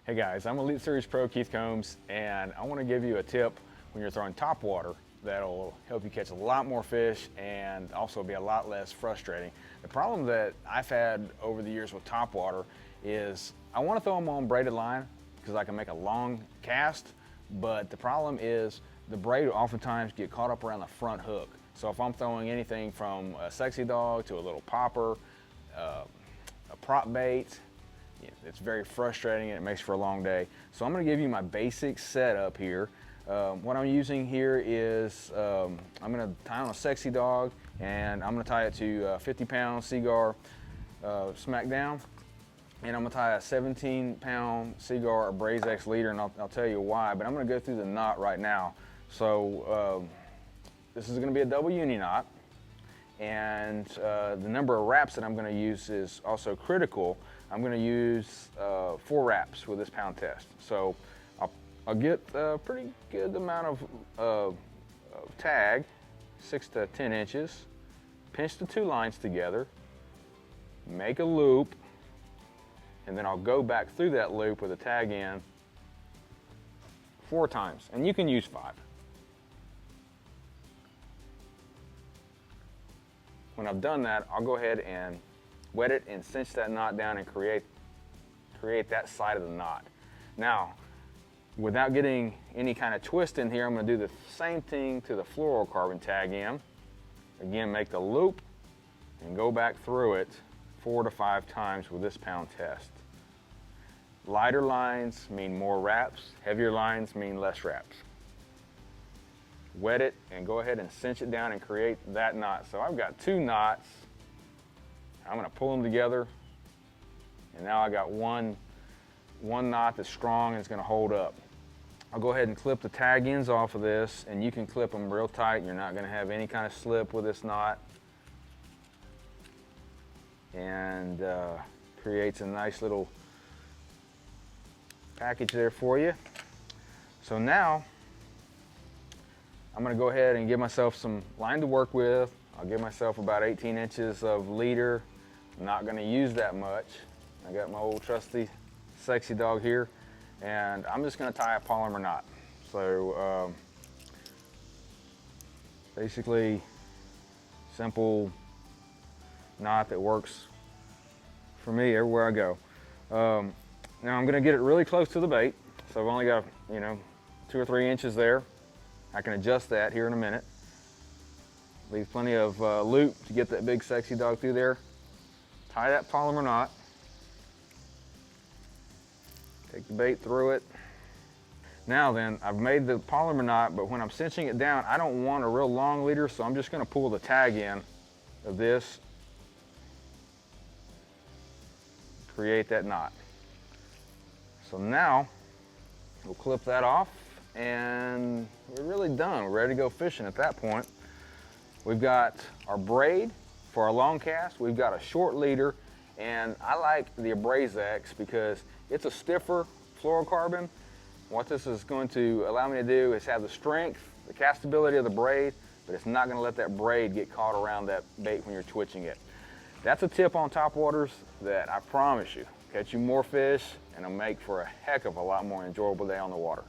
Hey guys, I'm Elite Series Pro Keith Combs, and I want to give you a tip when you're throwing top water that'll help you catch a lot more fish and also be a lot less frustrating. The problem that I've had over the years with top water is I want to throw them on braided line because I can make a long cast, but the problem is the braid will oftentimes get caught up around the front hook. So if I'm throwing anything from a sexy dog to a little popper, a prop bait, it's very frustrating and it makes for a long day. So I'm going to give you my basic setup here. What I'm using here is I'm going to tie on a sexy dog, and I'm going to tie it to a 50-pound Seaguar smack down, and I'm going to tie a 17-pound Seaguar Bassmaster leader, and I'll tell you why, but I'm going to go through the knot right now. So this is going to be a double uni knot, and the number of wraps that I'm going to use is also critical. I'm going to use 4 wraps with this pound test. So I'll get a pretty good amount of tag, 6 to 10 inches, pinch the 2 lines together, make a loop, and then I'll go back through that loop with a tag in 4 times, and you can use 5. When I've done that, I'll go ahead and wet it and cinch that knot down and create that side of the knot. Now, without getting any kind of twist in here, I'm going to do the same thing to the fluorocarbon tag in. Again, make the loop and go back through it 4 to 5 times with this pound test. Lighter lines mean more wraps, heavier lines mean less wraps. Wet it and go ahead and cinch it down and create that knot. So I've got 2 knots. I'm going to pull them together, and now I got one knot that's strong and it's going to hold up. I'll go ahead and clip the tag ends off of this, and you can clip them real tight. You're not going to have any kind of slip with this knot, and creates a nice little package there for you. So now I'm going to go ahead and give myself some line to work with. I'll give myself about 18 inches of leader. I'm not going to use that much. I got my old trusty sexy dog here, and I'm just going to tie a polymer knot. So basically simple knot that works for me everywhere I go. Now I'm going to get it really close to the bait, so I've only got 2 or 3 inches there. I can adjust that here in a minute. Leave plenty of loop to get that big sexy dog through there. Tie that polymer knot. Take the bait through it. Now then, I've made the polymer knot, but when I'm cinching it down, I don't want a real long leader, so I'm just going to pull the tag in of this, create that knot. So now we'll clip that off, and we're really done. We're ready to go fishing at that point. We've got our braid for our long cast. We've got a short leader, and I like the Abrazex because it's a stiffer fluorocarbon. What this is going to allow me to do is have the strength, the castability of the braid, but it's not going to let that braid get caught around that bait when you're twitching it. That's a tip on top waters that I promise you catch you more fish and it'll make for a heck of a lot more enjoyable day on the water.